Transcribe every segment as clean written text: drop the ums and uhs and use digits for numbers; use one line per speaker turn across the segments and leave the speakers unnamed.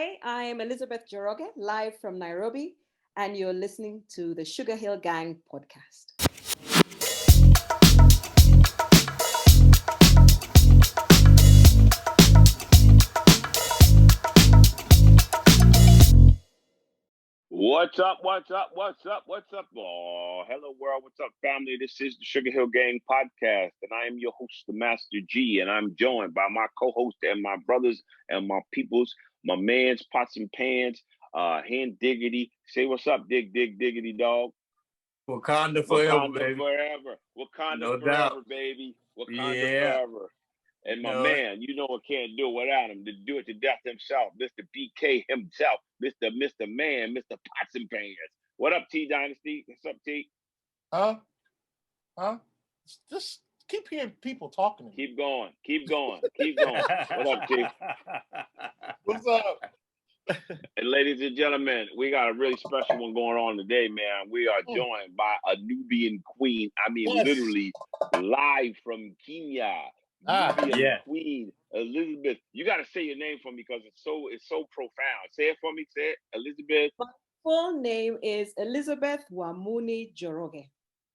Hi, I'm Elisabeth Njoroge, live from Nairobi, and you're listening to the Sugarhill Gang podcast.
What's up? What's up? What's up? What's up? Oh, hello world. What's up, family? This is the Sugar Hill Gang podcast, and I am your host, the Master G, and I'm joined by my co-host and my brothers and my peoples, my mans, pots and pans, hand diggity. Say what's up, diggity dog.
Wakanda forever,
Wakanda
baby.
forever. Wakanda
No
forever,
doubt.
baby. Wakanda
Yeah.
forever. And my
know
man, you know I can't do it without him. To do it to death himself, Mr. BK himself, Mr. Man, Mr. Pots and Pans. What up, T Dynasty? What's up, T?
Huh? Just keep hearing people talking to me.
Keep going. Keep going. Keep going. What up, T?
What's up?
And ladies and gentlemen, we got a really special one going on today, man. We are joined by a Nubian queen. I mean,
Yes.
literally live from Kenya. Nubian
yeah.
queen, Elisabeth. You got to say your name for me because it's so profound. Say it for me. Say it, Elisabeth.
My full name is Elisabeth Njoroge.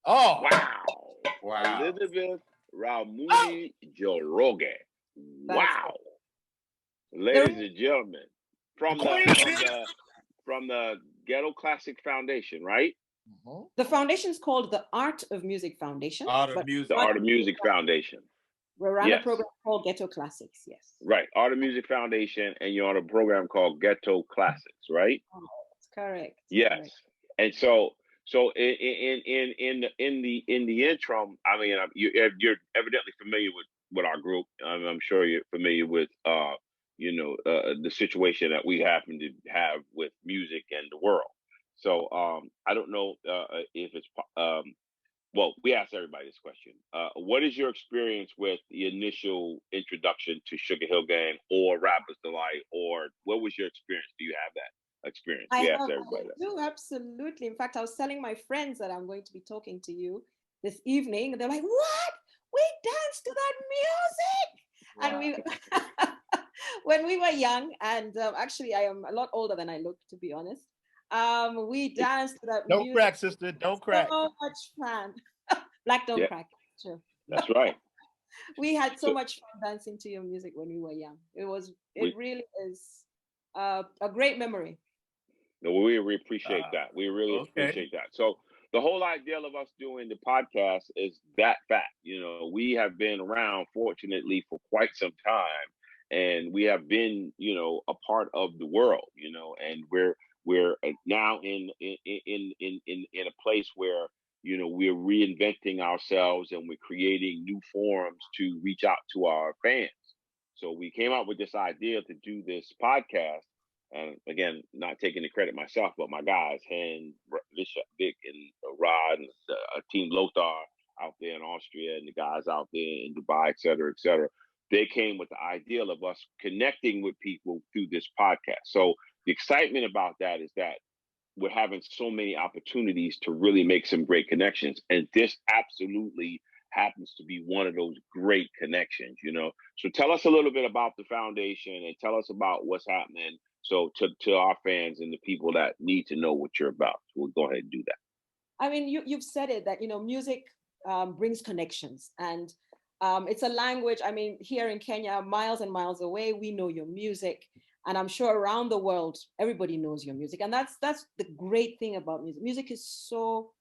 Oh,
Wow. Elisabeth Njoroge. Wow. Ladies and gentlemen, from the Ghetto Classics Foundation, right?
Mm-hmm.
The foundation is called the Art of Music Foundation.
The Art of Music Foundation.
We're on a program called Ghettoclassics, yes.
Right, Art of Music Foundation, and you're on a program called Ghettoclassics, right?
Oh, that's correct.
Yes,
correct.
And so in the interim, I mean, you're evidently familiar with our group. I'm sure you're familiar with the situation that we happen to have with music and the world. So I don't know if it's well, we asked everybody this question. What is your experience with the initial introduction to Sugar Hill Gang or Rappers Delight, or what was your experience? Do you have that experience? We asked everybody that.
I do, absolutely. In fact, I was telling my friends that I'm going to be talking to you this evening. They're like, what? We danced to that music.
Wow.
And when we were young, and actually I am a lot older than I look, to be honest. We danced to that music.
Don't crack, sister. Don't crack.
So much fun. Black don't crack. True.
That's right.
We had so much fun dancing to your music when we were young. It really is a great memory.
No, we appreciate that. We really appreciate that. So the whole idea of us doing the podcast is that fact. You know, we have been around, fortunately, for quite some time, and we have been, a part of the world. And we're now in a place where we're reinventing ourselves and we're creating new forums to reach out to our fans. So we came up with this idea to do this podcast. And again, not taking the credit myself, but my guys, Hen, Vic, and Rod, and Team Lothar out there in Austria, and the guys out there in Dubai, et cetera, et cetera. They came with the ideal of us connecting with people through this podcast. So the excitement about that is that we're having so many opportunities to really make some great connections. And this absolutely happens to be one of those great connections, So tell us a little bit about the foundation and tell us about what's happening. So to our fans and the people that need to know what you're about. So we'll go ahead and do that.
I mean, you've said it, that, music brings connections. And it's a language. I mean, here in Kenya, miles and miles away, we know your music. And I'm sure around the world, everybody knows your music. And that's the great thing about music. Music is so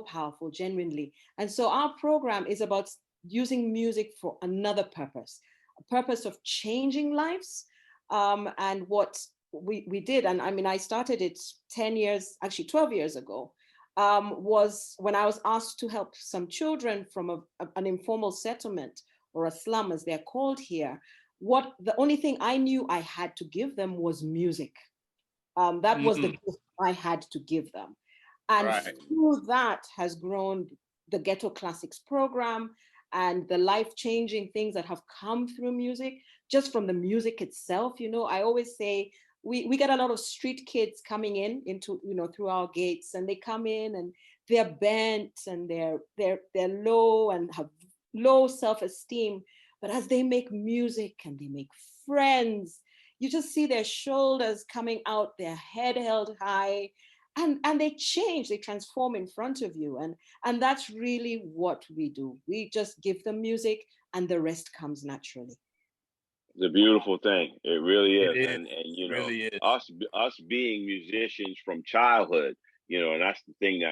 powerful, genuinely. And so our program is about using music for another purpose, a purpose of changing lives. And what we did, and I mean, I started it 12 years ago, was when I was asked to help some children from an informal settlement, or a slum as they're called here. The only thing I knew I had to give them was music. That was the gift I had to give them. And through that has grown the Ghettoclassics program and the life-changing things that have come through music, just from the music itself. I always say we get a lot of street kids coming into through our gates, and they come in and they're bent and they're low and have low self-esteem. But as they make music and they make friends, you just see their shoulders coming out, their head held high, and they change, they transform in front of you. And that's really what we do. We just give them music and the rest comes naturally.
It's a beautiful thing. It really is.
It is.
And you know,
really is.
us being musicians from childhood, you know, and that's the thing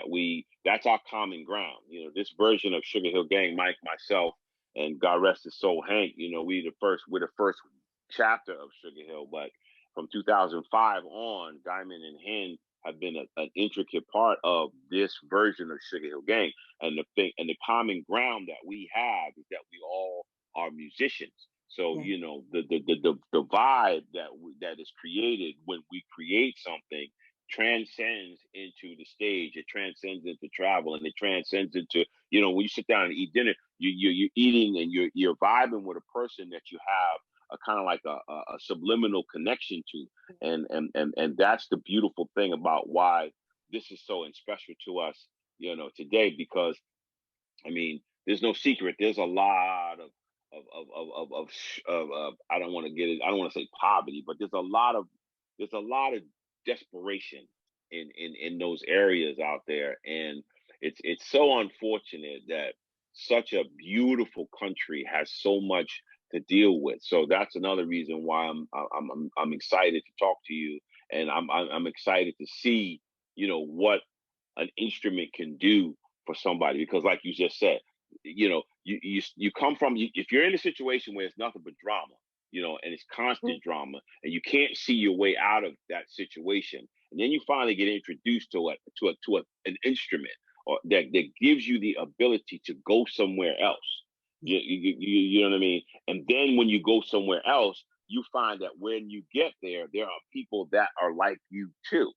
that's our common ground. You know, this version of Sugar Hill Gang, Mike, myself, and God rest his soul, Hank, you know, we're the first chapter of Sugar Hill, but from 2005 on, Diamond and Hen have been an intricate part of this version of Sugar Hill Gang. And the common ground that we have is that we all are musicians. So, you know, the vibe that is created when we create something transcends into the stage. It transcends into travel, and it transcends into, you know, when you sit down and eat dinner, you're eating and you're vibing with a person that you have a kind of like a subliminal connection to. And that's the beautiful thing about why this is so special to us, you know, today, because I mean, there's no secret. There's a lot of I don't want to say poverty, but there's a lot of desperation in those areas out there. And it's so unfortunate that such a beautiful country has so much to deal with. So that's another reason why I'm excited to talk to you, and I'm excited to see, you know, what an instrument can do for somebody, because like you just said, you know, you come from, if you're in a situation where it's nothing but drama, you know, and it's constant drama, and you can't see your way out of that situation, and then you finally get introduced to an instrument or that gives you the ability to go somewhere else. You know what I mean? And then when you go somewhere else, you find that when you get there, there are people that are like you too.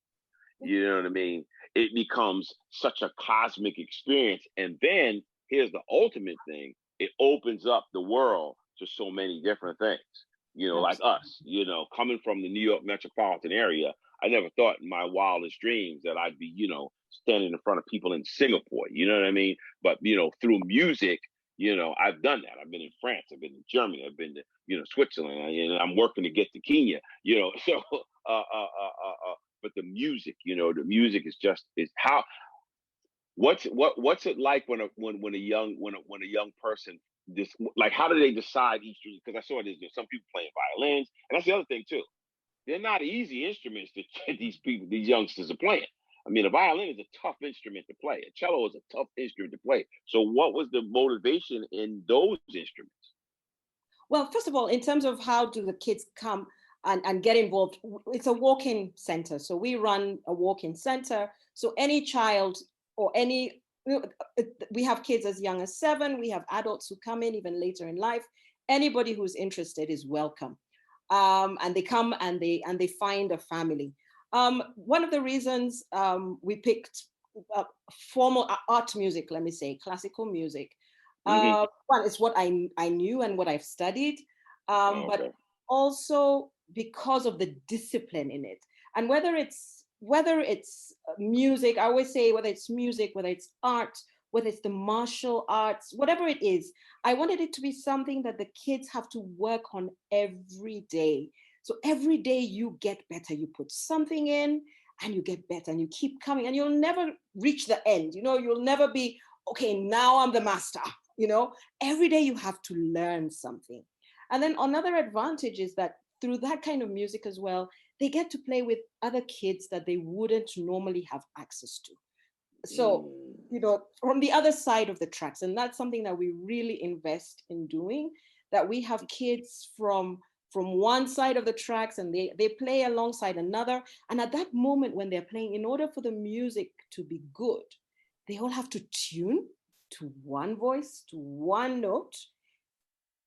You know what I mean? It becomes such a cosmic experience. And then here's the ultimate thing. It opens up the world to so many different things, you know, like us, you know, coming from the New York metropolitan area. I never thought in my wildest dreams that I'd be, you know, standing in front of people in Singapore, you know what I mean? But, you know, through music, you know, I've done that. I've been in France, I've been in Germany, I've been to, you know, Switzerland, and I'm working to get to Kenya, you know, so, but the music, you know, the music is how, what's it like when a young person, this, like, how do they decide each? Because I saw there's some people playing violins, and that's the other thing too. They're not easy instruments that these youngsters are playing. I mean, a violin is a tough instrument to play. A cello is a tough instrument to play. So what was the motivation in those instruments?
Well, first of all, in terms of how do the kids come and get involved, it's a walk-in center. So we run a walk-in center. So any child or we have kids as young as 7. We have adults who come in even later in life. Anybody who's interested is welcome. And they come and they find a family. One of the reasons we picked formal art music, let me say, classical music. One, it's what I knew and what I've studied, but also because of the discipline in it. And whether it's music, I always say, whether it's music, whether it's art, whether it's the martial arts, whatever it is, I wanted it to be something that the kids have to work on every day. So every day you get better, you put something in and you get better and you keep coming, and you'll never reach the end. You know, you'll never be, okay, now I'm the master. You know, every day you have to learn something. And then another advantage is that through that kind of music as well, they get to play with other kids that they wouldn't normally have access to. So, you know, from the other side of the tracks, and that's something that we really invest in doing, that we have kids from one side of the tracks and they play alongside another. And at that moment when they're playing, in order for the music to be good, they all have to tune to one voice, to one note.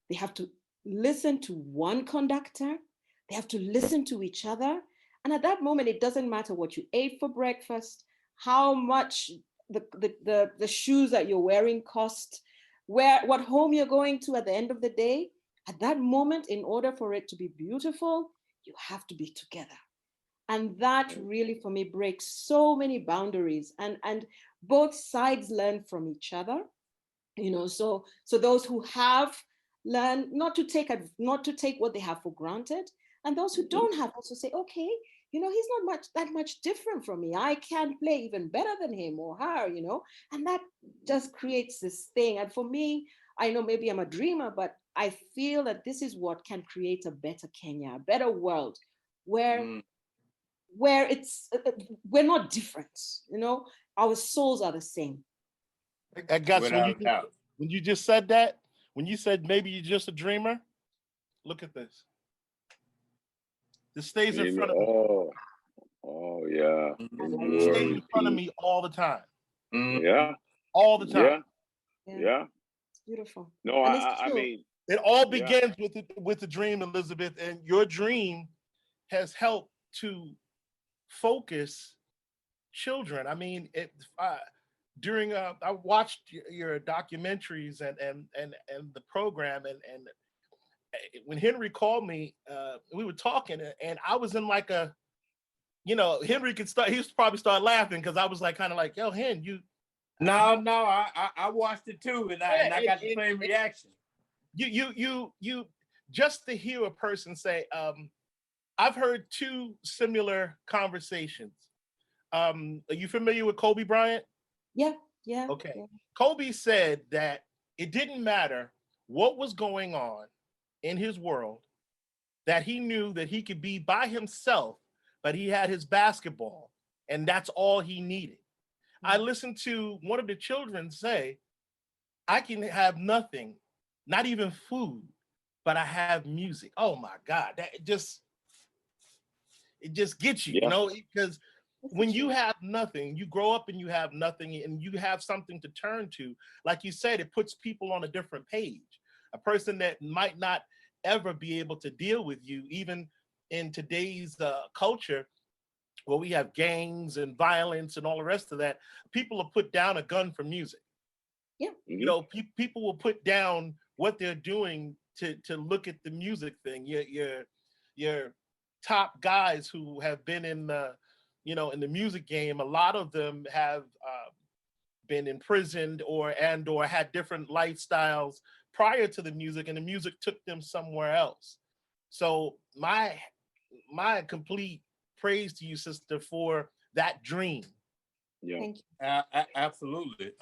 They have to listen to one conductor. They have to listen to each other. And at that moment, it doesn't matter what you ate for breakfast, how much the shoes that you're wearing cost, what home you're going to at the end of the day. At that moment, in order for it to be beautiful, you have to be together. And that really, for me, breaks so many boundaries. And both sides learn from each other. You know, so those who have learned not to take what they have for granted, And those who don't have also say, okay, he's not that much different from me. I can play even better than him or her, and that just creates this thing. And for me, I know maybe I'm a dreamer, but I feel that this is what can create a better Kenya, a better world where it's we're not different, our souls are the same.
I guess when you just said that, when you said maybe you're just a dreamer, look at this. This stays in front of me.
Oh yeah.
It stays in front of me all the time.
Yeah.
All the time.
Yeah.
It's beautiful.
No, I mean,
it all begins with the dream, Elisabeth, and your dream has helped to focus children. I mean, during I watched your documentaries and the program, and when Henry called me, we were talking, and I was in like a, Henry he probably start laughing because I was like kind of like, yo, Hen, you.
No, I watched it too, and I got the same reaction.
You just to hear a person say, I've heard two similar conversations. Are you familiar with Kobe Bryant?
Yeah.
Okay.
Yeah.
Kobe said that it didn't matter what was going on in his world, that he knew that he could be by himself, but he had his basketball, and that's all he needed. I listened to one of the children say, I can have nothing, not even food, but I have music. Oh my God, it just gets you, because when you have nothing, you grow up and you have nothing, and you have something to turn to. Like you said, it puts people on a different page. A person that might not ever be able to deal with you, even in today's culture, where we have gangs and violence and all the rest of that, people will put down a gun for music.
Yeah.
People will put down what they're doing to look at the music thing. Your top guys who have been in the, in the music game, a lot of them have been imprisoned or had different lifestyles prior to the music, and the music took them somewhere else. So my complete praise to you, sister, for that dream.
Yeah.
Thank you.
Absolutely.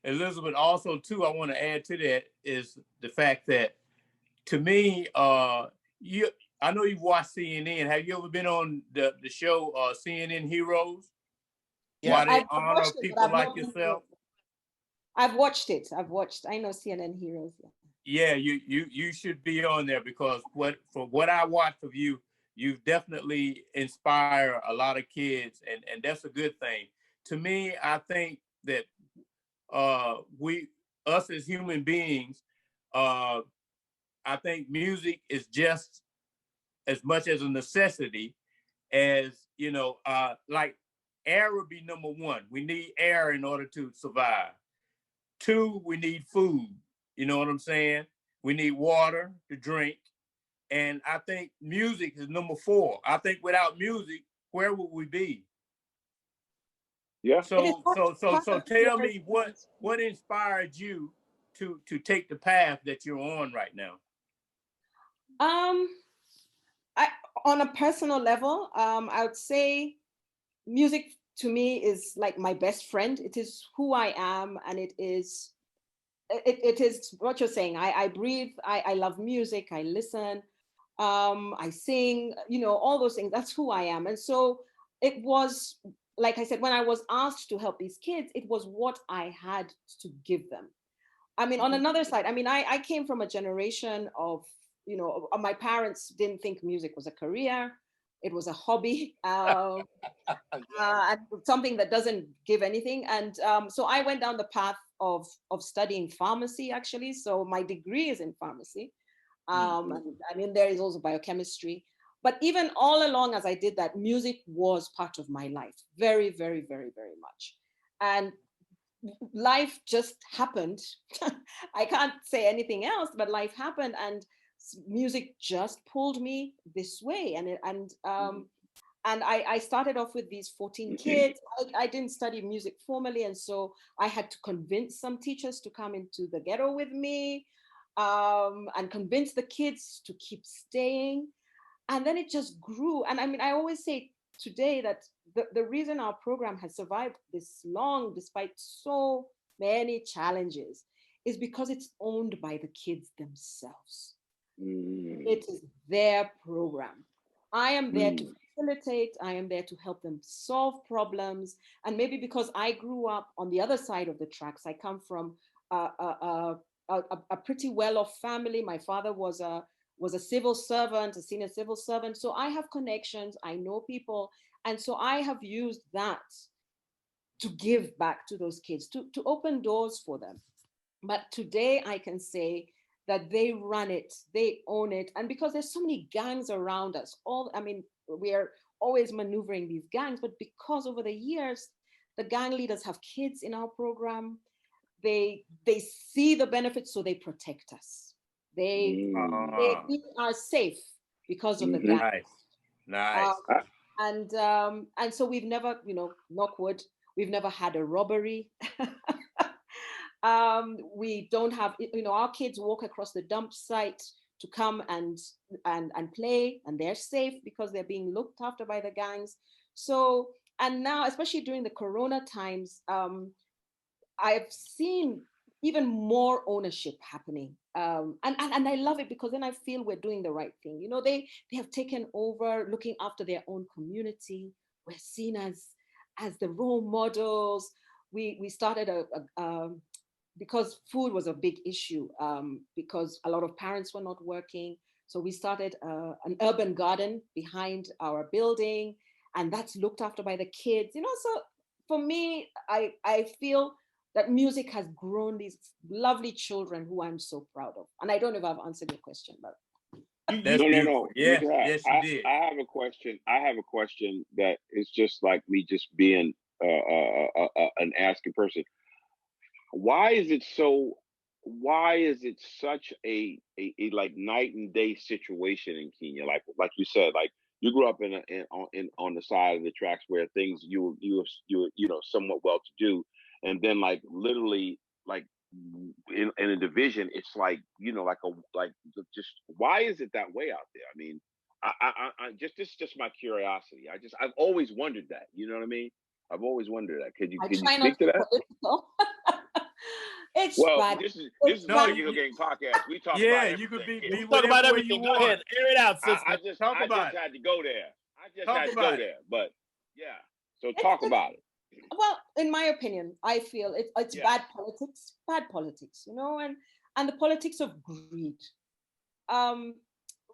Elisabeth, also too, I want to add to that is the fact that, to me, I know you've watched CNN. Have you ever been on the show CNN Heroes?
Yeah,
why they honor people like yourself?
I've watched it. I know CNN Heroes.
Yeah, you should be on there, because what I watched of you, you've definitely inspired a lot of kids, and that's a good thing. To me, I think that us as human beings, I think music is just as much as a necessity as, like air would be number one. We need air in order to survive. 2, we need food. You know what I'm saying? We need water to drink. And I think music is number 4. I think without music, where would we be?
Yeah.
So tell me what inspired you to take the path that you're on right now?
On a personal level, I would say music to me is like my best friend. It is who I am, and it is what you're saying. I breathe. I love music. I listen. I sing. All those things. That's who I am. And so it was, like I said, when I was asked to help these kids, it was what I had to give them. I mean, on another side, I mean, I came from a generation of, my parents didn't think music was a career. It was a hobby, and something that doesn't give anything. And so I went down the path of studying pharmacy, actually. So my degree is in pharmacy. And, I mean, there is also biochemistry. But even all along as I did that, music was part of my life, very, very, very, very much. And life just happened. I can't say anything else, but life happened, and music just pulled me this way. And I started off with these 14 kids. I didn't study music formally, and so I had to convince some teachers to come into the ghetto with me, and convince the kids to keep staying. And then it just grew. And I mean, I always say today that the reason our program has survived this long, despite so many challenges, is because it's owned by the kids themselves. It is their program. I am there to facilitate, I am there to help them solve problems. And maybe because I grew up on the other side of the tracks, I come from a pretty well-off family. My father was a civil servant, a senior civil servant. So I have connections, I know people. And so I have used that to give back to those kids, to open doors for them. But today I can say that they run it, they own it. And because there's so many gangs around us, we are always maneuvering these gangs, but because over the years, the gang leaders have kids in our program, they see the benefits, so they protect us. We are safe because of the gang.
Nice.
And so we've never, knock wood, we've never had a robbery. We don't have, our kids walk across the dump site to come and play, and they're safe because they're being looked after by the gangs. So, and now, especially during the Corona times, I've seen even more ownership happening. And I love it, because then I feel we're doing the right thing. They have taken over looking after their own community. We're seen as the role models. We started because food was a big issue, because a lot of parents were not working. So we started an urban garden behind our building, and that's looked after by the kids. So for me, I feel that music has grown these lovely children who I'm so proud of. And I don't know if I've answered your question, but.
No.
Yes, you did.
I have a question. I have a question that is just like me just being an asking person. Why is it such a like night and day situation in Kenya? Like you said, like you grew up on the side of the tracks where things you somewhat well to do, and then like literally like in a division, it's like just why is it that way out there? I mean, I just this is just my curiosity. I've always wondered that. You know what I mean? I've always wondered that. Can you speak to that?
It's
well,
bad.
This is the Sugarhillgang podcast. We talk about everything.
You could be
talk about everything. Go ahead, air it out, sister.
I just had to go there. But yeah. So talk about it.
Well, in my opinion, I feel it's bad politics, and the politics of greed.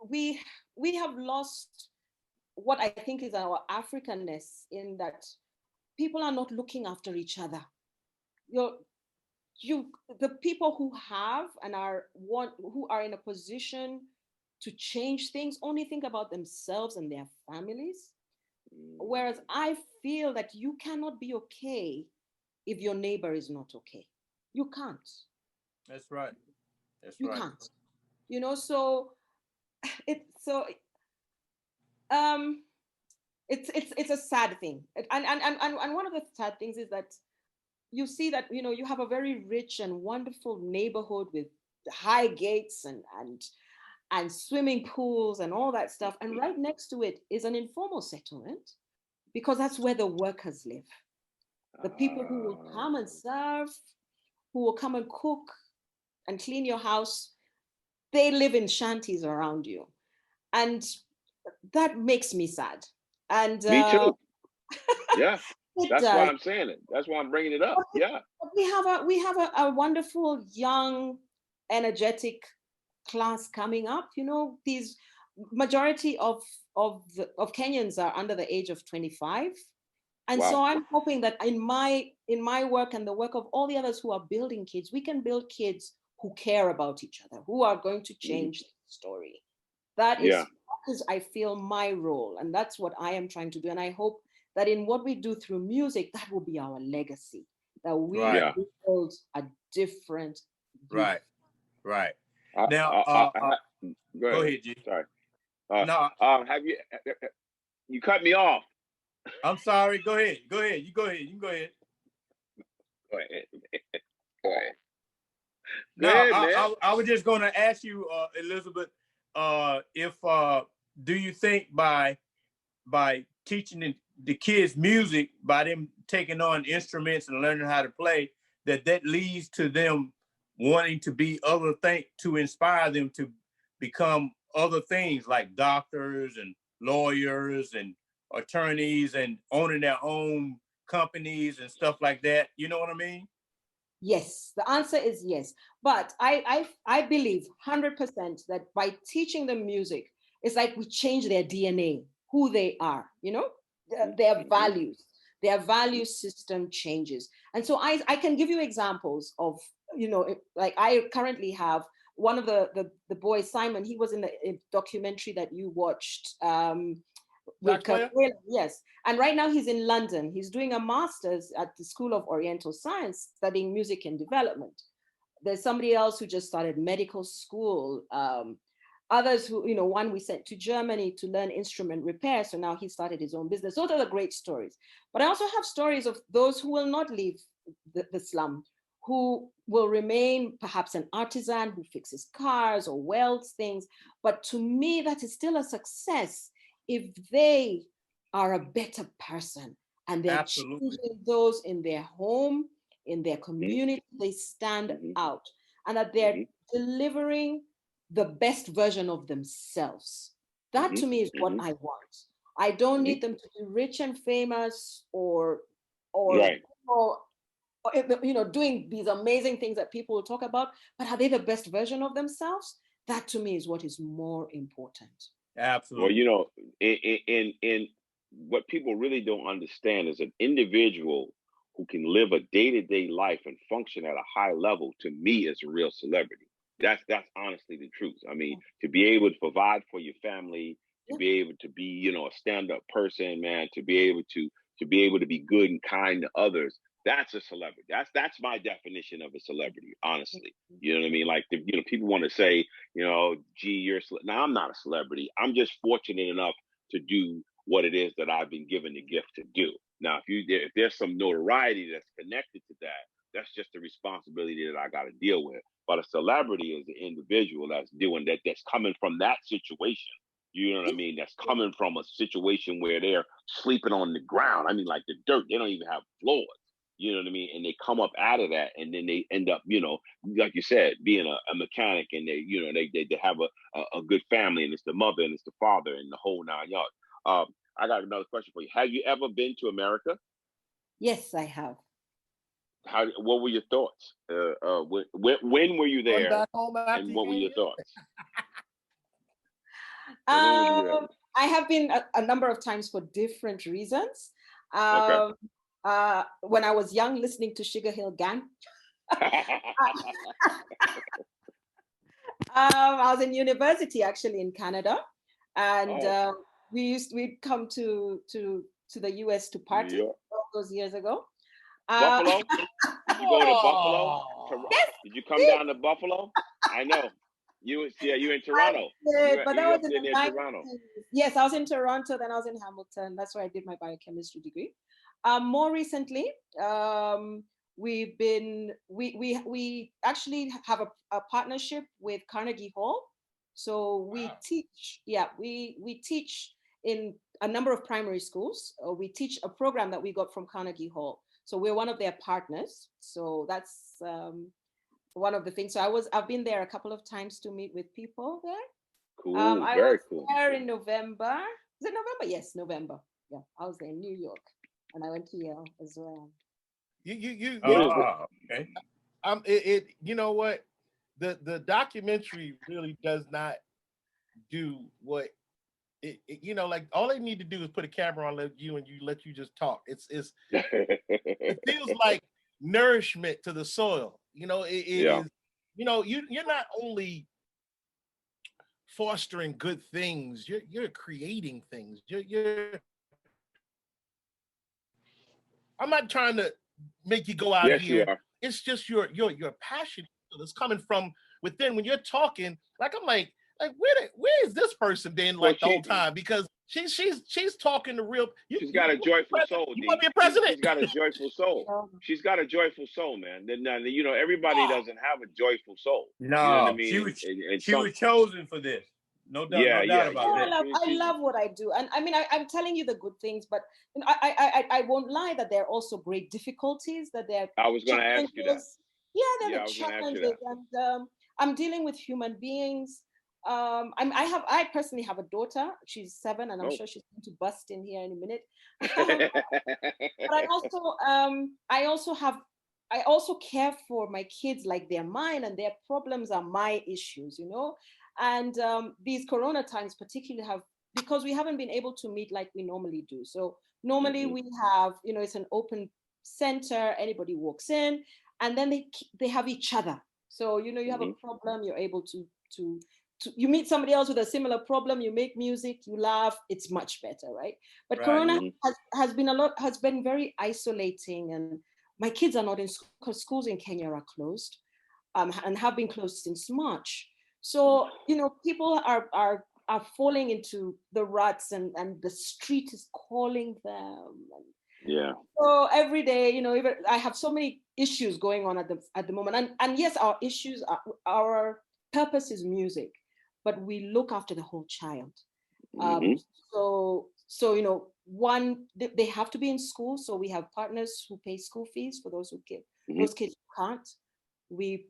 We have lost what I think is our Africanness, in that people are not looking after each other. The people who have and who are in a position to change things only think about themselves and their families. Whereas I feel that you cannot be okay if your neighbor is not okay. You can't.
That's right.
You can't. So it's a sad thing. And one of the sad things is that you see that, you have a very rich and wonderful neighborhood with high gates and swimming pools and all that stuff. And right next to it is an informal settlement, because that's where the workers live. The people who will come and serve, who will come and cook and clean your house, they live in shanties around you. And that makes me sad. And
me too. Yeah. That's why I'm saying it. That's why I'm bringing it up. Yeah.
We have a wonderful, young, energetic class coming up. These majority of Kenyans are under the age of 25. And so I'm hoping that in my work and the work of all the others who are building kids, we can build kids who care about each other, who are going to change the story. That is I feel my role, and that's what I am trying to do. And I hope that in what we do through music, that will be our legacy, that we build a different youth.
Right. Now, go ahead, G.
Sorry. Have you cut me off?
I'm sorry. Go ahead. You can go ahead.
Go ahead.
No, I was just going to ask you, Elisabeth, if do you think by teaching the kids music, by them taking on instruments and learning how to play, that leads to them wanting to be other things, to inspire them to become other things like doctors and lawyers and attorneys and owning their own companies and stuff like that? You know what I mean?
Yes, the answer is yes. But I believe 100% that by teaching them music, it's like we change their DNA, who they are, you know, their values. Their value system changes. And so I can give you examples of, you know, like I currently have one of the boys, Simon, he was in the documentary that you watched. Yes. And right now he's in London. He's doing a master's at the School of Oriental Science, studying music and development. There's somebody else who just started medical school. Others who, you know, one we sent to Germany to learn instrument repair. So now he started his own business. Those are the great stories. But I also have stories of those who will not leave the slum, who will remain perhaps an artisan who fixes cars or welds things. But to me, that is still a success if they are a better person and they're choosing those in their home, in their community, they stand out, and that they're delivering the best version of themselves. That to me is what I want. I don't need them to be rich and famous or you know, doing these amazing things that people will talk about, but are they the best version of themselves? That to me is what is more important.
Absolutely.
Well, you know, in what people really don't understand is an individual who can live a day-to-day life and function at a high level, to me, is a real celebrity. That's honestly the truth. I mean, to be able to provide for your family, to be able to be, you know, a stand-up person, man, to be able to be good and kind to others, that's a celebrity. That's my definition of a celebrity, honestly. You know what I mean? Like, you know, people want to say, you know, gee, you're a celebrity. Now, I'm not a celebrity. I'm just fortunate enough to do what it is that I've been given the gift to do. Now, if there's some notoriety that's connected to that, that's just a responsibility that I got to deal with. But a celebrity is an individual that's doing that, that's coming from that situation. You know what I mean? That's coming from a situation where they're sleeping on the ground. I mean, like the dirt. They don't even have floors. You know what I mean? And they come up out of that, and then they end up, you know, like you said, being a mechanic, and they, you know, they have a good family, and it's the mother and it's the father and the whole 9 yards. I got another question for you. Have you ever been to America?
Yes, I have.
What were your thoughts? When were you there? And what were your thoughts?
I have been a number of times for different reasons.
Okay.
When I was young, listening to Sugarhillgang. I was in university actually in Canada, and we'd come to the US to party all those years ago.
Buffalo? Did you go to Buffalo?
Yes.
Did you come down to Buffalo? I know. You're in Toronto.
But that was in
Toronto.
Yes, I was in Toronto, then I was in Hamilton. That's where I did my biochemistry degree. More recently, we actually have a partnership with Carnegie Hall. So we teach, we teach in a number of primary schools. We teach a program that we got from Carnegie Hall. So we're one of their partners. So that's one of the things. So I've been there a couple of times to meet with people there.
Cool.
I
Very
was
cool.
there in November. Is it November? Yes, November. Yeah, I was there in New York, and I went to Yale as well.
Okay.
You know what? The documentary really does not do what it you know, like all they need to do is put a camera on you and let you just talk. It feels like nourishment to the soil. You know, it is, you know, you're not only fostering good things, you're creating things. I'm not trying to make you go out here.
You are.
It's just your passion that's coming from within. When you're talking, like I'm like where is this person been like the whole time? Because she's talking to real.
She's got a joyful soul.
You want to be a president?
She's got a joyful soul. She's got a joyful soul, man. You know, everybody doesn't have a joyful soul.
No,
you know what I mean?
She was chosen for this. No doubt, no doubt about
Oh,
that.
I love what I do. And I mean, I'm telling you the good things, but you know, I won't lie that there are also great difficulties, that there
I
are
was going to ask you that.
Yeah, there
Yeah,
are
I
the
was going to ask you
challenges.
that.
And I'm dealing with human beings. I personally have a daughter. She's 7, and I'm sure she's going to bust in here in a minute. But I also care for my kids like they're mine, and their problems are my issues, you know. And these Corona times particularly because we haven't been able to meet like we normally do. So normally we have, you know, it's an open center, anybody walks in, and then they have each other. So, you know, you have a problem, you're able to you meet somebody else with a similar problem, you make music, you laugh, it's much better, right? But Corona has been very isolating, and my kids are not in school because schools in Kenya are closed, and have been closed since March. So, you know, people are falling into the ruts, and the street is calling them.
Yeah.
So every day, you know, even I have so many issues going on at the moment. And yes, our purpose is music, but we look after the whole child. So you know, they have to be in school. So we have partners who pay school fees for those those kids who can't. We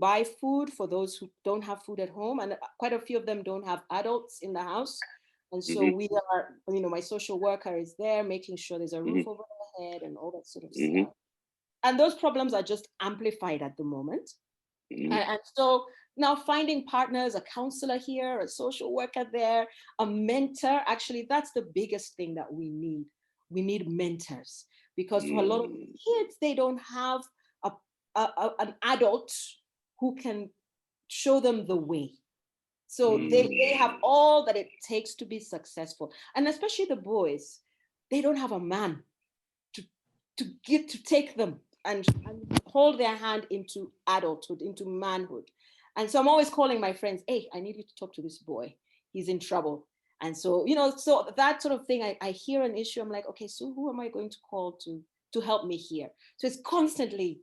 buy food for those who don't have food at home, and quite a few of them don't have adults in the house. And so we are, you know, my social worker is there making sure there's a roof over their head and all that sort of stuff. And those problems are just amplified at the moment. And so now finding partners, a counselor here, a social worker there, a mentor, actually, that's the biggest thing that we need. We need mentors, because for a lot of kids, they don't have an adult who can show them the way. So they have all that it takes to be successful. And especially the boys, they don't have a man to take them and hold their hand into adulthood, into manhood. And so I'm always calling my friends, hey, I need you to talk to this boy. He's in trouble. And so, you know, so that sort of thing, I hear an issue, I'm like, okay, so who am I going to call to help me here? So it's constantly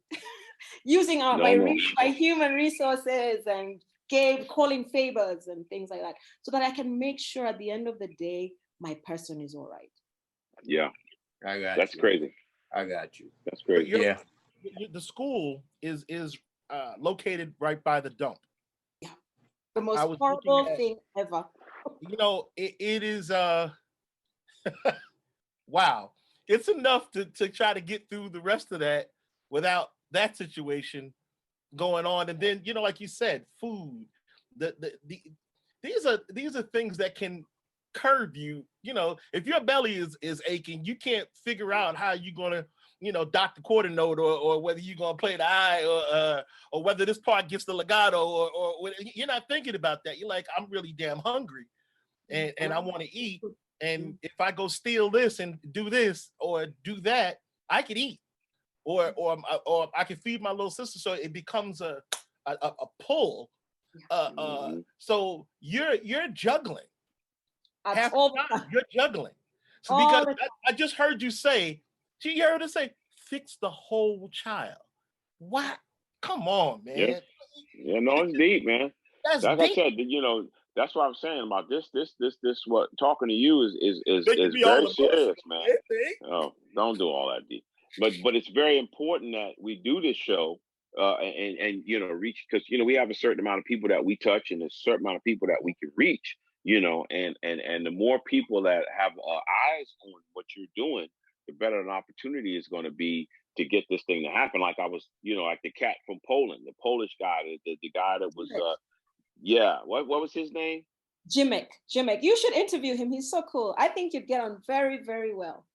using my human resources and calling favors and things like that, so that I can make sure at the end of the day, my person is all right.
Yeah.
That's
crazy.
I got you.
That's crazy.
Yeah. The school is located right by the dump.
Yeah. The most horrible thing ever.
You know, it is wow. It's enough to try to get through the rest of that without that situation going on. And then, you know, like you said, food, these are things that can curb you. You know, if your belly is aching, you can't figure out how you're gonna, you know, dot the quarter note, or whether you're gonna play the eye, or whether this part gets the legato, or you're not thinking about that. You're like, I'm really damn hungry, and I want to eat. And if I go steal this and do this or do that, I could eat, or I can feed my little sister. So it becomes a pull. So you're juggling. Half the time you're juggling. So because I just heard you say, you heard her say, fix the whole child. What? Come on, man.
Yeah, no, it's deep, man.
That's
like
deep.
I said, you know, that's what I'm saying about this. What talking to you is very serious, man. Oh, don't do all that deep. But it's very important that we do this show and you know, reach, because you know we have a certain amount of people that we touch and a certain amount of people that we can reach. You know, and the more people that have eyes on what you're doing, the better an opportunity is going to be to get this thing to happen. Like I was, you know, like the cat from Poland, the Polish guy, the guy that was, what was his name?
Jimek. You should interview him. He's so cool. I think you'd get on very, very well.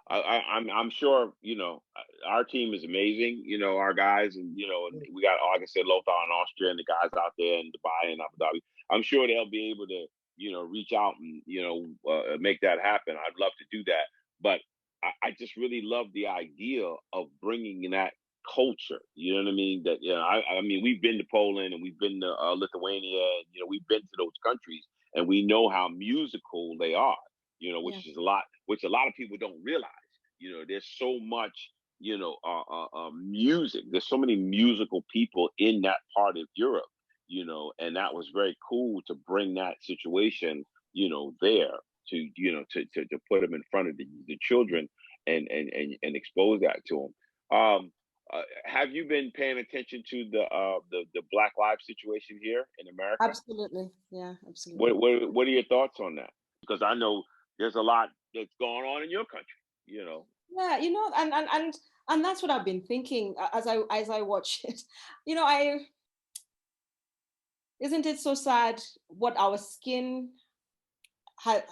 I'm sure, you know, our team is amazing, you know, our guys, and, you know, we got, like I said, Lothar in Austria and the guys out there in Dubai and Abu Dhabi. I'm sure they'll be able to, you know, reach out and, you know, make that happen. I'd love to do that. But I just really love the idea of bringing in that culture. You know what I mean? That, you know, I mean, we've been to Poland and we've been to Lithuania, and, you know, we've been to those countries and we know how musical they are, you know, which is a lot of people don't realize. You know, there's so much, you know, music. There's so many musical people in that part of Europe. and that was very cool to bring that situation, there to put them in front of the children and expose that to them. Have you been paying attention to the Black Lives situation here in America?
Absolutely, yeah, absolutely.
What are your thoughts on that? Because I know there's a lot that's going on in your country.
Yeah, and that's what I've been thinking as I watch it. Isn't it so sad what our skin has,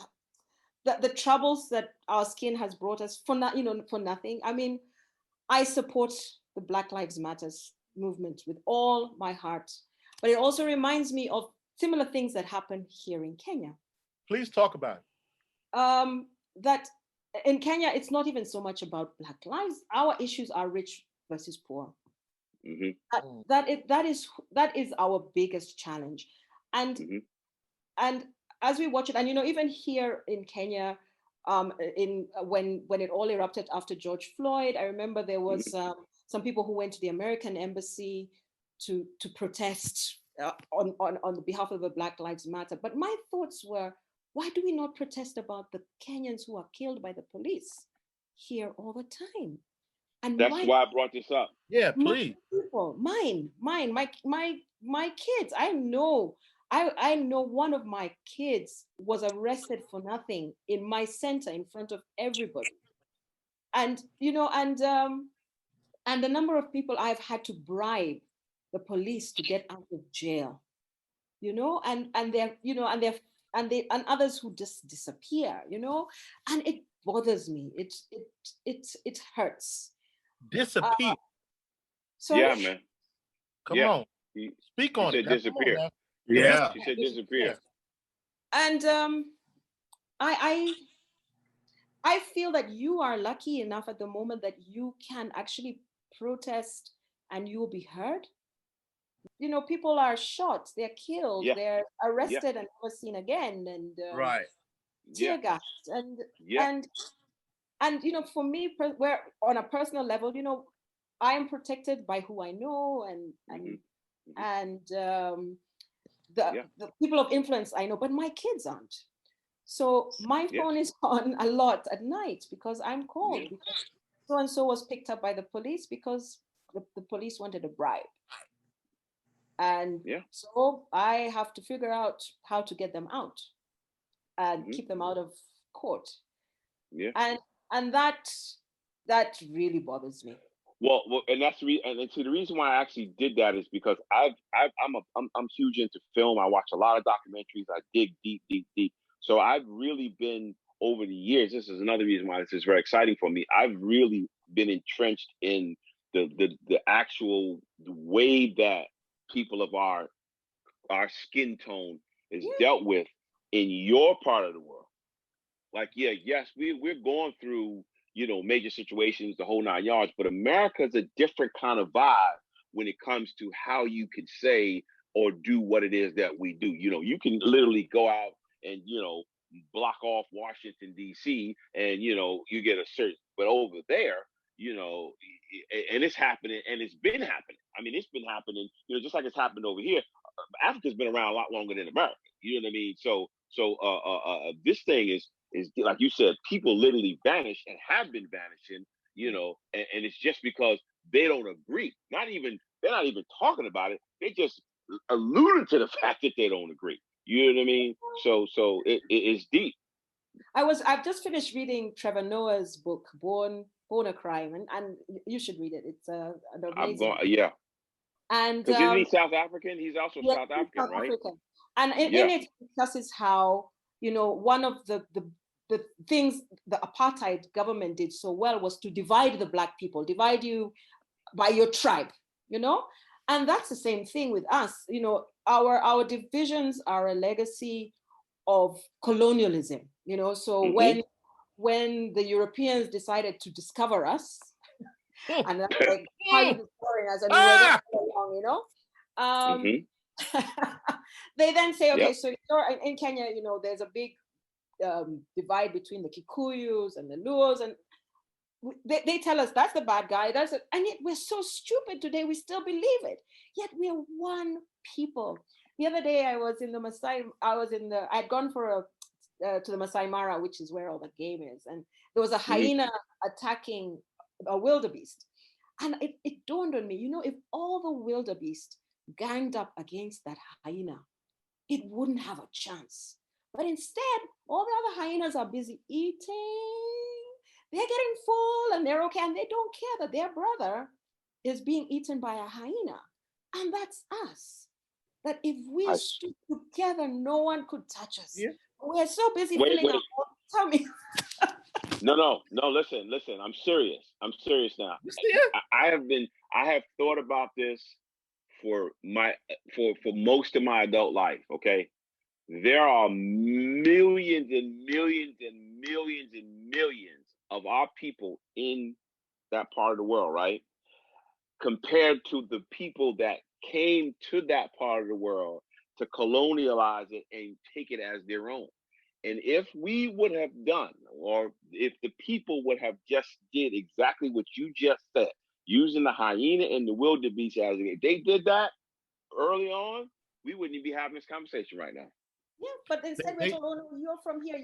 the troubles that our skin has brought us for nothing. I mean, I support the Black Lives Matters movement with all my heart, but it also reminds me of similar things that happen here in Kenya.
Please talk about it.
That in Kenya, it's not even so much about Black lives. Our issues are rich versus poor.
Mm-hmm.
That is our biggest challenge, and
mm-hmm.
and as we watch it, and even here in Kenya, when it all erupted after George Floyd, I remember there was some people who went to the American embassy to protest on the behalf of the Black Lives Matter. But my thoughts were, why do we not protest about the Kenyans who are killed by the police here all the time? And
that's why I brought this up.
Yeah, please.
Mine, my kids. I know one of my kids was arrested for nothing in my center in front of everybody. And and the number of people I've had to bribe the police to get out of jail, and others who just disappear, and it bothers me. It hurts.
Disappear.
Sorry?
Yeah, man.
Come on. Speak on it.
Disappear.
Yeah.
She said disappear.
And I feel that you are lucky enough at the moment that you can actually protest and you will be heard. People are shot, they're killed, they're arrested and never seen again, and
right,
tear gassed, and for me, where on a personal level, I am protected by who I know and the people of influence I know, but my kids aren't. So my phone is on a lot at night because I'm called because so and so was picked up by the police because the police wanted a bribe. And so I have to figure out how to get them out and keep them out of court.
Yeah.
And that really bothers me.
Well, and that's the reason why I actually did that is because I'm huge into film. I watch a lot of documentaries. I dig deep. So I've really been over the years. This is another reason why this is very exciting for me. I've really been entrenched in the actual way that people of our skin tone is dealt with in your part of the world. Like, yes, we're going through, major situations, the whole 9 yards, but America's a different kind of vibe when it comes to how you can say or do what it is that we do. You can literally go out and, block off Washington, D.C. and, you get a search. But over there, and it's happening, and it's been happening. I mean, it's been happening, just like it's happened over here. Africa's been around a lot longer than America. You know what I mean? So this thing is like you said, people literally vanish and have been vanishing, and it's just because they don't agree. They're not even talking about it. They just alluded to the fact that they don't agree. You know what I mean? So it is deep.
I've just finished reading Trevor Noah's book, Born a Crime, and you should read it. It's an amazing. And
isn't he South African? He's also South African, right?
African. And in it discusses how one of the things the apartheid government did so well was to divide the Black people, divide you by your tribe, and that's the same thing with us. Our divisions are a legacy of colonialism. So when the Europeans decided to discover us, and that's like how you discovering us, and we were along, they then say, okay, so in Kenya, there's a big divide between the Kikuyus and the Luos, and they tell us that's the bad guy, and yet we're so stupid today, we still believe it. Yet we're one people. The other day I was in the I'd gone for to the Masai Mara, which is where all the game is, and there was a hyena attacking a wildebeest. And it dawned on me, if all the wildebeest ganged up against that hyena, it wouldn't have a chance. But instead, all the other hyenas are busy eating. They're getting full and they're okay, and they don't care that their brother is being eaten by a hyena. And that's us. That if we stood together, no one could touch us. Yeah. We're so busy filling our own tummy.
No, listen, I'm serious now. I have thought about this for most of my adult life, okay? There are millions and millions and millions and millions of our people in that part of the world, right? Compared to the people that came to that part of the world to colonialize it and take it as their own. And if we would have done, or if the people would have just did exactly what you just said, using the hyena and the wildebeest as if they did that early on, we wouldn't even be having this conversation right now.
Yeah, but instead we're told, oh, you're from here,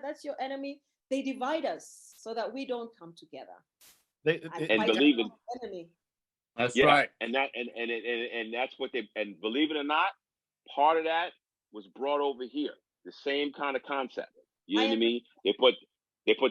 that's your enemy. They divide us so that we don't come together.
And believe it.
Enemy.
That's right.
And that's what and believe it or not, part of that was brought over here. The same kind of concept. You know what I mean? They put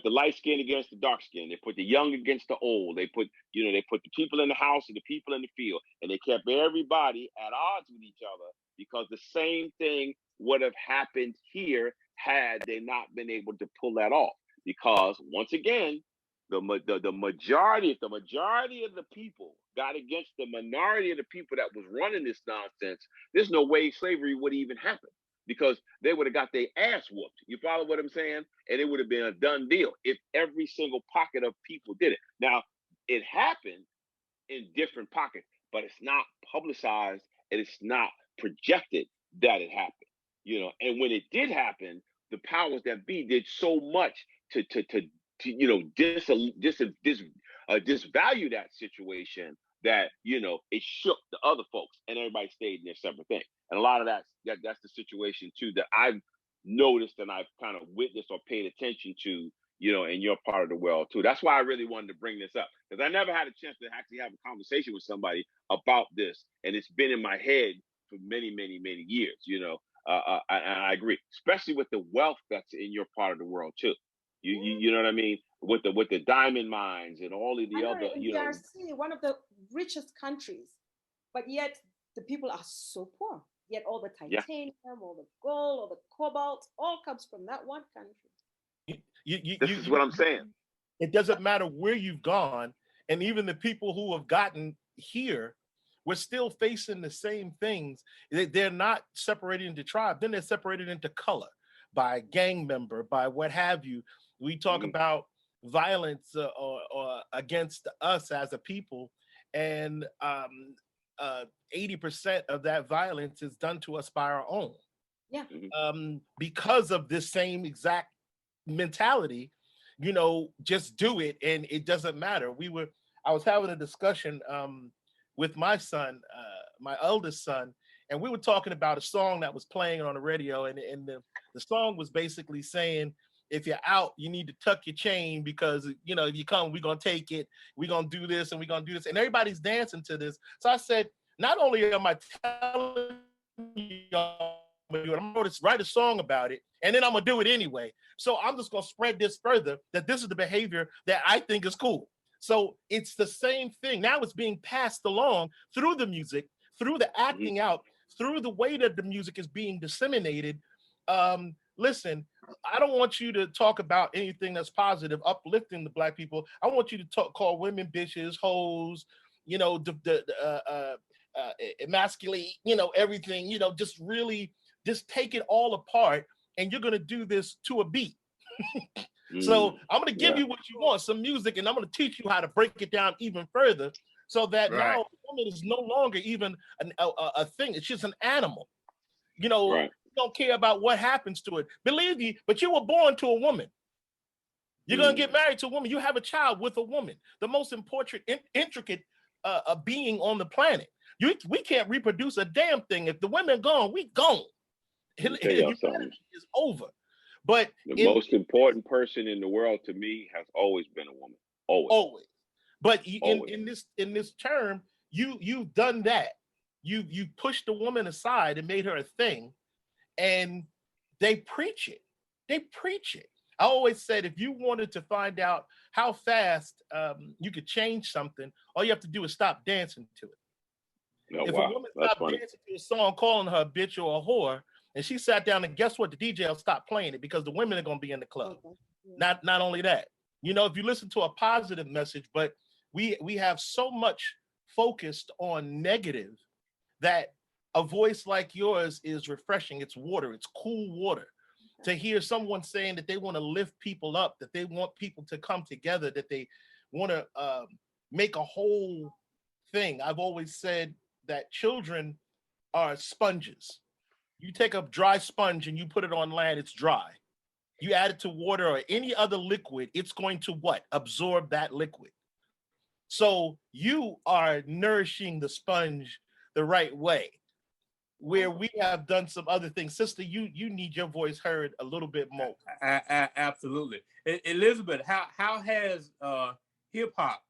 the light skin against the dark skin. They put the young against the old. They put the people in the house and the people in the field. And they kept everybody at odds with each other because the same thing would have happened here had they not been able to pull that off. Because once again, the majority of the people got against the minority of the people that was running this nonsense. There's no way slavery would even happen. Because they would have got their ass whooped. You follow what I'm saying? And it would have been a done deal if every single pocket of people did it. Now, it happened in different pockets, but it's not publicized and it's not projected that it happened. And when it did happen, the powers that be did so much to disvalue that situation that it shook the other folks and everybody stayed in their separate thing. And a lot of that's the situation too that I've noticed and I've kind of witnessed or paid attention to, in your part of the world too. That's why I really wanted to bring this up, because I never had a chance to actually have a conversation with somebody about this, and it's been in my head for many, many, many years. And I agree, especially with the wealth that's in your part of the world too. You know what I mean? With the diamond mines and all of the other,
DRC, one of the richest countries, but yet the people are so poor. Yet all the titanium, all the gold, all the cobalt, all comes from that one country.
This is what I'm saying.
It doesn't matter where you've gone, and even the people who have gotten here, we're still facing the same things. They're not separated into tribe, then they're separated into color, by gang member, by what have you. We talk about violence or against us as a people, and 80% of that violence is done to us by our own.
Yeah.
Because of this same exact mentality, just do it and it doesn't matter. I was having a discussion with my son, my eldest son, and we were talking about a song that was playing on the radio, and the song was basically saying, if you're out, you need to tuck your chain because, if you come, we're going to take it. We're going to do this and we're going to do this. And everybody's dancing to this. So I said, not only am I telling you I'm going to write a song about it, and then I'm going to do it anyway. So I'm just going to spread this further, that this is the behavior that I think is cool. So it's the same thing. Now it's being passed along through the music, through the acting out, through the way that the music is being disseminated. Listen, I don't want you to talk about anything that's positive, uplifting the Black people. I want you to call women bitches, hoes, emasculate, everything, just really just take it all apart, and you're going to do this to a beat. So I'm going to give you what you want, some music, and I'm going to teach you how to break it down even further so that now a woman is no longer even a thing. It's just an animal. You don't care about what happens to it. Believe me, but you were born to a woman. You're going to get married to a woman. You have a child with a woman, the most important, intricate being on the planet. We can't reproduce a damn thing. If the women are gone, we gone. Humanity is over. But
the most important person in the world to me has always been a woman. Always.
But in this term, you've done that. You pushed the woman aside and made her a thing, and they preach it. I always said, if you wanted to find out how fast you could change something, all you have to do is stop dancing to it.
Oh,
if
wow.
a woman stopped dancing to a song calling her a bitch or a whore, and she sat down, and guess what? The DJ will stop playing it because the women are going to be in the club. Okay. Yeah. Not only that, if you listen to a positive message, but we have so much focused on negative that a voice like yours is refreshing. It's water. It's cool water. To hear someone saying that they want to lift people up, that they want people to come together, that they want to make a whole thing. I've always said that children are sponges. You take a dry sponge and you put it on land, it's dry. You add it to water or any other liquid, it's going to what? Absorb that liquid. So you are nourishing the sponge the right way. Where we have done some other things. Sister, you need your voice heard a little bit more.
Absolutely. Elisabeth, how has hip hop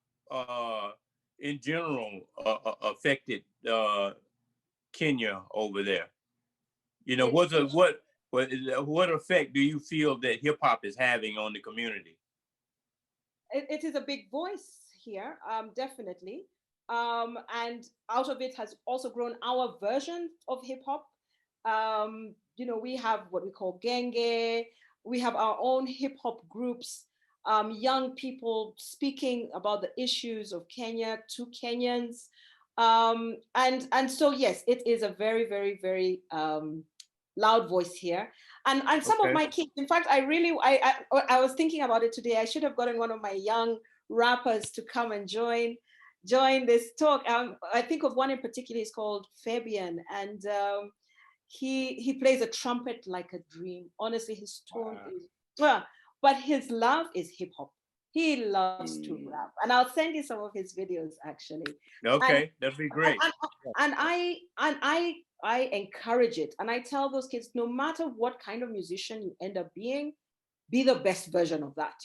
in general affected Kenya over there? What effect do you feel that hip hop is having on the community?
It is a big voice here, definitely. And out of it has also grown our version of hip hop. We have what we call genge. We have our own hip hop groups, young people speaking about the issues of Kenya to Kenyans. And so, yes, it is a very, very, very loud voice here. And some of my kids, in fact, I was thinking about it today. I should have gotten one of my young rappers to come and join this talk. I think of one in particular. He's called Fabian, and he plays a trumpet like a dream. Honestly, his tone is, but his love is hip hop. He loves to rap, and I'll send you some of his videos actually.
Okay, that'd be great.
And I encourage it, and I tell those kids, no matter what kind of musician you end up being, be the best version of that.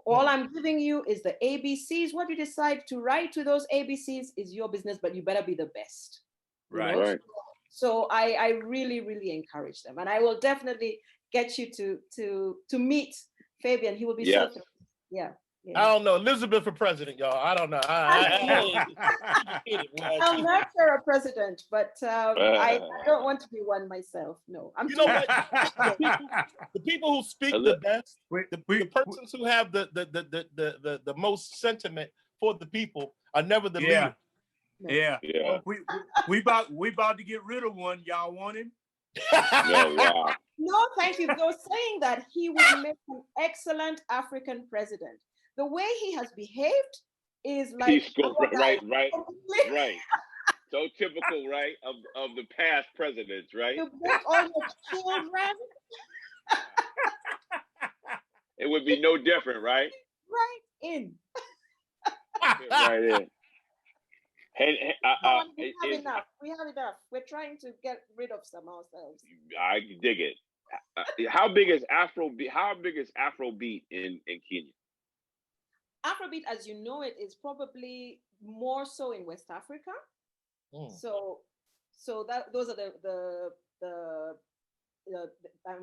All I'm giving you is the ABCs. What you decide to write to those ABCs is your business, but you better be the best.
Right.
So I really, really encourage them, and I will definitely get you to meet Fabian. He will be so. Yeah.
I don't know. Elisabeth for president, y'all. I don't know.
I'll nurture a president, but I don't want to be one myself. No,
what? The people who speak the best, the persons who have the most sentiment for the people are never the leader.
Yeah. We about to get rid of one. Y'all want him?
No, thank you. You're saying that he would make an excellent African president. The way he has behaved is like
right. So typical, right, of the past presidents, right?
You bring all your children.
It would be no different, right?
Right in.
Right in.
We have enough. We're trying to get rid of some ourselves.
I dig it. How big is Afrobeat in Kenya?
Afrobeat, as you know it, is probably more so in West Africa. So those are the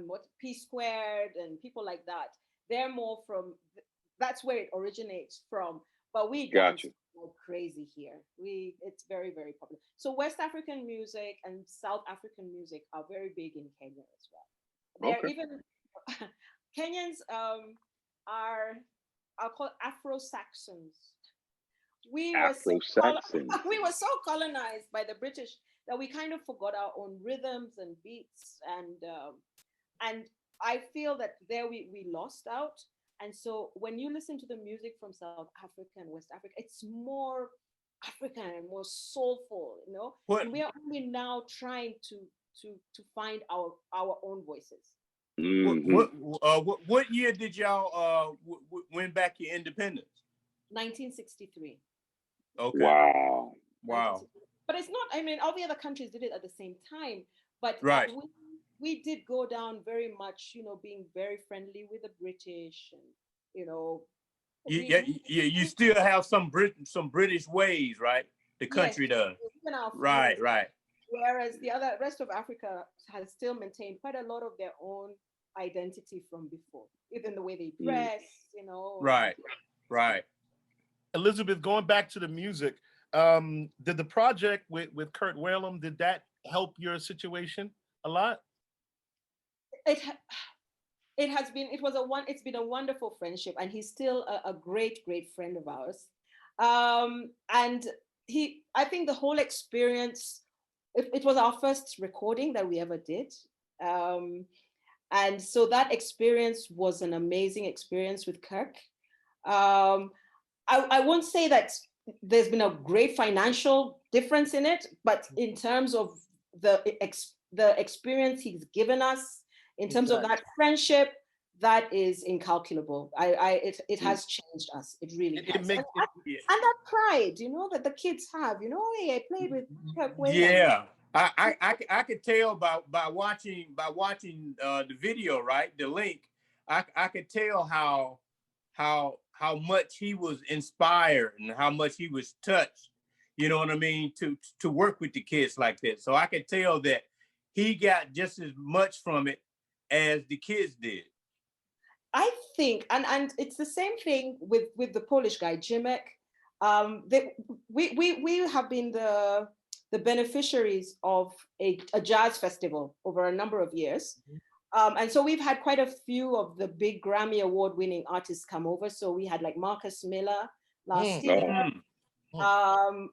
what P Squared and people like that. They're more from. That's where it originates from. But we dance like crazy here. It's very, very popular. So West African music and South African music are very big in Kenya as well. They're even Kenyans are. I'll call it Afro-Saxons. We were so colonized by the British that we kind of forgot our own rhythms and beats, and I feel that there we lost out. And so when you listen to the music from South Africa and West Africa, it's more African and more soulful, And we are only now trying to find our own voices.
What year did y'all win back your independence?
1963.
Okay.
Wow.
But it's not, I mean, all the other countries did it at the same time, but
right.
We did go down very much, being very friendly with the British, and
you still have some British ways, right? The country does. Right.
Whereas the rest of Africa has still maintained quite a lot of their own identity from before, even the way they dress,
Right.
Elisabeth, going back to the music, did the project with Kurt Whalum, did that help your situation a lot?
It's been a wonderful friendship, and he's still a great friend of ours. And I think the whole experience, it was our first recording that we ever did. And so that experience was an amazing experience with Kirk. I won't say that there's been a great financial difference in it, but in terms of the experience he's given us, in terms of that friendship, that is incalculable. It has changed us. It really has. And that pride, that the kids have. Hey, I played with Kirk Whalum.
Yeah, I could tell by watching the video, right? The link, I could tell how much he was inspired and how much he was touched. You know what I mean? To work with the kids like that. So I could tell that he got just as much from it as the kids did.
I think, and it's the same thing with the Polish guy, Jimek. We have been the beneficiaries of a jazz festival over a number of years. And so we've had quite a few of the big Grammy Award winning artists come over. So we had like Marcus Miller last year.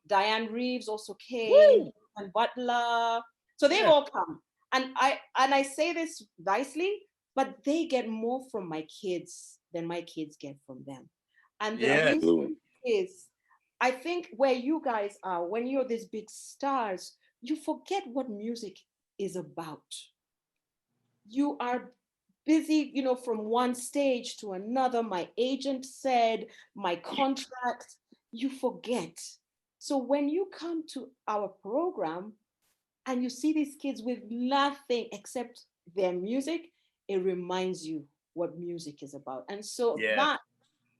Diane Reeves also came, and Butler. So they've all come. And I say this nicely, but they get more from my kids than my kids get from them. And the reason is, I think where you guys are, when you're these big stars, you forget what music is about. You are busy, from one stage to another. My agent said, my contract, you forget. So when you come to our program and you see these kids with nothing except their music, it reminds you what music is about. And so that,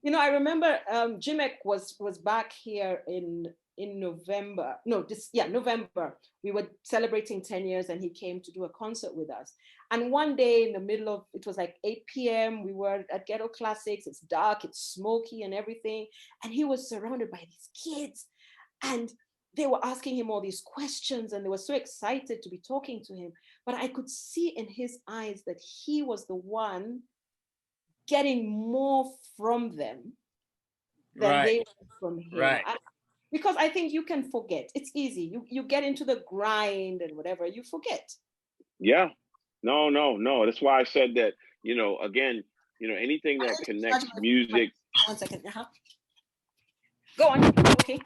I remember Jimek was back here in November. November. We were celebrating 10 years and he came to do a concert with us. And one day in the middle of, it was like 8 p.m. We were at Ghettoclassics. It's dark, it's smoky and everything. And he was surrounded by these kids. And they were asking him all these questions and they were so excited to be talking to him. But I could see in his eyes that he was the one getting more from them than they were from him.
Right.
Because I think you can forget. It's easy. You get into the grind and whatever, you forget.
Yeah. No. That's why I said that, again, anything that connects music.
1 second. Go on. Okay.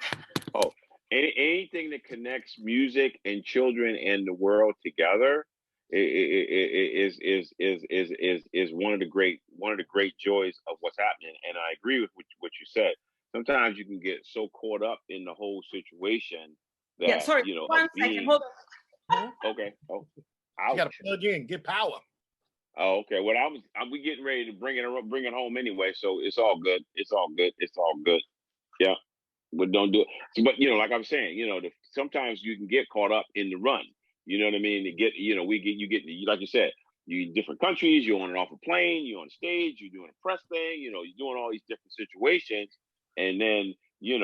Oh, anything that connects music and children and the world together is one of the great joys of what's happening. And I agree with what you said. Sometimes you can get so caught up in the whole situation that
1 second. Hold on.
Okay. Oh,
you gotta plug in, get power.
Oh, okay. Well, we getting ready to bring it home anyway, so it's all good. It's all good. Yeah. But don't do it. But like I'm saying, sometimes you can get caught up in the run. You know what I mean? You get like you said, you in different countries, you're on and off a plane, you're on stage, you're doing a press thing, you're doing all these different situations, and then you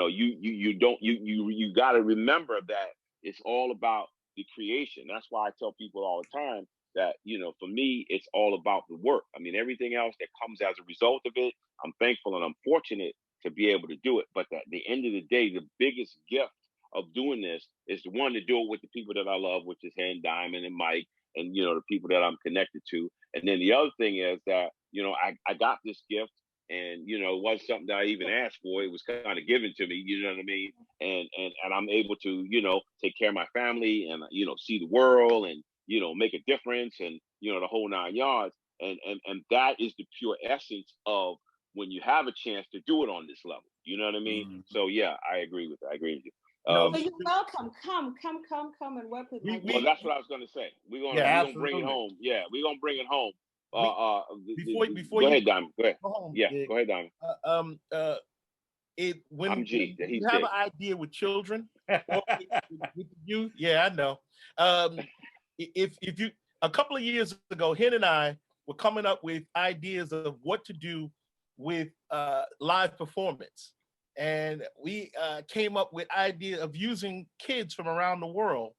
got to remember that it's all about the creation. That's why I tell people all the time that for me, it's all about the work. I mean, everything else that comes as a result of it, I'm thankful and I'm fortunate to be able to do it. But at the end of the day, the biggest gift of doing this is the one to do it with the people that I love, which is Hen, Diamond, and Mike, and the people that I'm connected to. And then the other thing is that I got this gift, and it wasn't something that I even asked for. It was kind of given to me. You know what I mean? And I'm able to take care of my family and see the world and make a difference and the whole 9 yards. and that is the pure essence of when you have a chance to do it on this level. You know what I mean?
Mm-hmm.
So yeah, I agree with that. I agree with you.
So you're welcome. Come and work with my.
Well, that's what I was going to say. We're gonna bring it home. Yeah, we're gonna bring it home.
Before
go
you
ahead, Diamond. Go ahead.
go home,
Yeah, go ahead, Diamond.
When
I'm G.
you have an idea with children or with youth, yeah, I know. If you a couple of years ago, Hen and I were coming up with ideas of what to do with live performance, and we came up with idea of using kids from around the world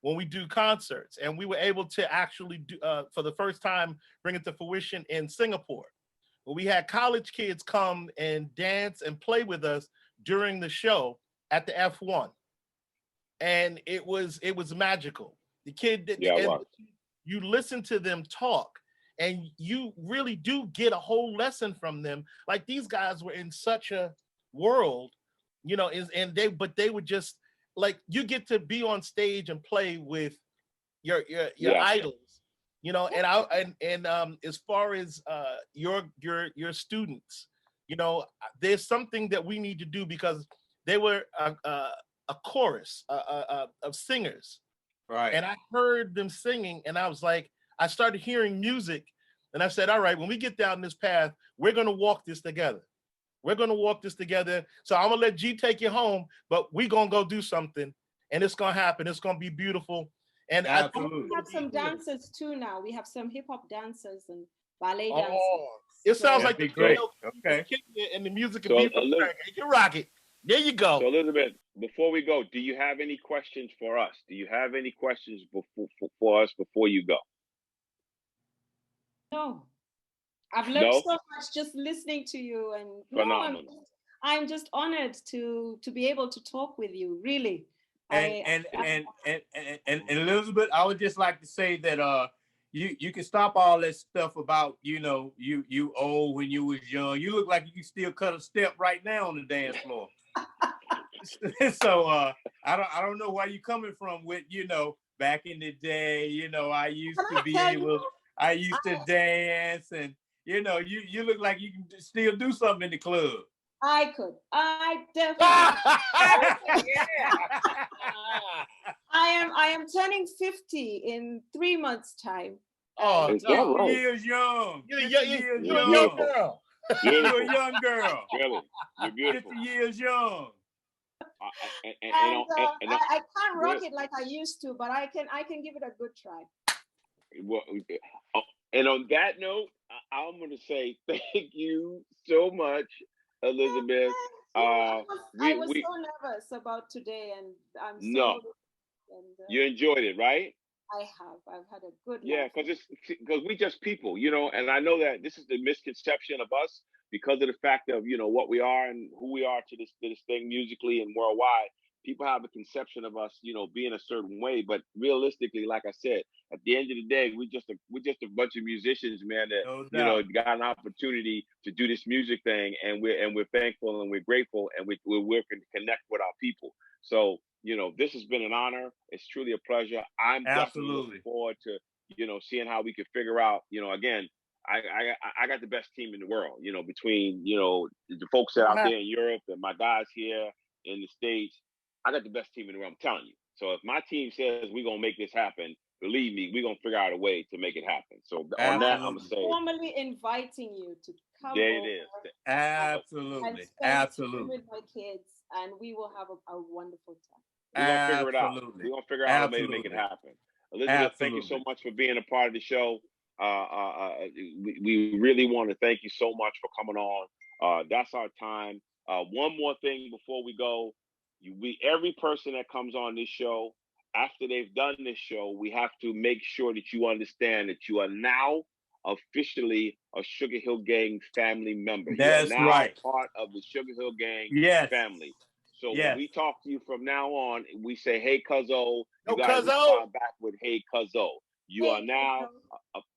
when we do concerts, and we were able to actually do for the first time bring it to fruition in Singapore. We had college kids come and dance and play with us during the show at the F1. And it was magical. The kid, you listen to them talk and you really do get a whole lesson from them. Like these guys were in such a world, you know, but they would just like, you get to be on stage and play with your idols. You know, and as far as your students, you know, there's something that we need to do because they were a chorus of singers,
right?
And I heard them singing, and I was like, I started hearing music, and I said, all right, when we get down this path, we're gonna walk this together. We're gonna walk this together. So I'm gonna let G take you home, but we're gonna go do something, and it's gonna happen. It's gonna be beautiful. And
absolutely.
We have some dancers too now. We have some hip hop dancers and ballet dancers.
It sounds like
the great. Okay.
And the music can be from America. You can rock it. There you go.
So Elizabeth, before we go, do you have any questions for us? Do you have any questions for us before you go?
No. I've learned so much just listening to you, and
phenomenal.
I'm just honored to be able to talk with you, really.
And Elizabeth, I would just like to say that you can stop all that stuff about, you know, you old when you was young. You look like you can still cut a step right now on the dance floor. So I don't know where you're coming from with, you know, back in the day, you know, I used to dance, and you know, you look like you can still do something in the club.
I definitely. I am turning 50 in 3 months' time.
Oh,
is that right? Years young. You're a young girl. You're a young girl.
Really, you're beautiful.
50 years young.
I can't rock it like I used to, but I can give it a good try.
Well, and on that note, I'm going to say thank you so much, Elizabeth.
I was so nervous about today, and I'm so.
You enjoyed it, right?
I have. I've had a good.
Yeah, because we just people, you know, and I know that this is the misconception of us because of the fact of, you know, what we are and who we are to this thing musically and worldwide. People have a conception of us, you know, being a certain way, but realistically, like I said, at the end of the day, we're just a bunch of musicians, man, that you know got an opportunity to do this music thing, and we're thankful and we're grateful, and we're working to connect with our people. So, you know, this has been an honor. It's truly a pleasure. I'm definitely looking forward to, you know, seeing how we can figure out, you know, again, I got the best team in the world, you know, between, you know, the folks that are out there in Europe and my guys here in the States. I got the best team in the world, I'm telling you. So if my team says we're going to make this happen, believe me, we're going to figure out a way to make it happen. So on that, I'm going to say.
Formally inviting you to come
there
over.
It is.
Absolutely.
And spend with my kids, and we will have a wonderful time.
We're going to figure it out. We're going to figure out a way to make it happen. Elizabeth, thank you so much for being a part of the show. We really want to thank you so much for coming on. That's our time. One more thing before we go. Every person that comes on this show, after they've done this show, we have to make sure that you understand that you are now officially a Sugarhill Gang family member.
That's
you are now
right.
Part of the Sugarhill Gang family. So when we talk to you from now on, we say, "Hey, Cuzzo." You got to respond back with, "Hey, Cuzzo." You are now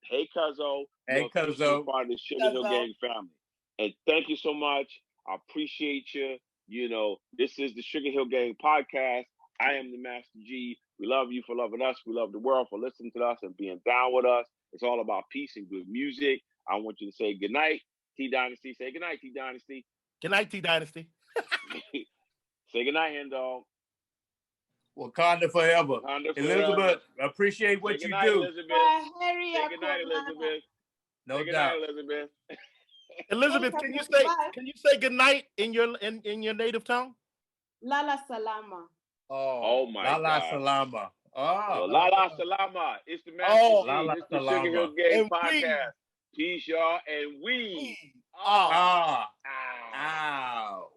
Hey, Cuzzo.
Hey, Cuzzo.
Part of the Sugarhill Gang family. And thank you so much. I appreciate you. You know, this is the Sugarhill Gang podcast. I am the Master G. We love you for loving us. We love the world for listening to us and being down with us. It's all about peace and good music. I want you to say good night, T Dynasty. Say good night, T Dynasty.
Good night, T Dynasty.
Say good night, Hen Dog.
Wakanda forever.
Wakanda
Elizabeth,
forever.
appreciate what you
night,
do.
Elizabeth.
Harry,
Say good night, Elizabeth.
No
say
doubt.
Good night, Elizabeth.
Elizabeth, can you say good night in your native tongue?
Lala Salama.
Oh my God.
Lala Salama. Oh.
Lala Salama. It's the man.
Lala
It's the
Salama.
Sugar Hill Gang
And
podcast. Peace, y'all. And we
are.
Ow.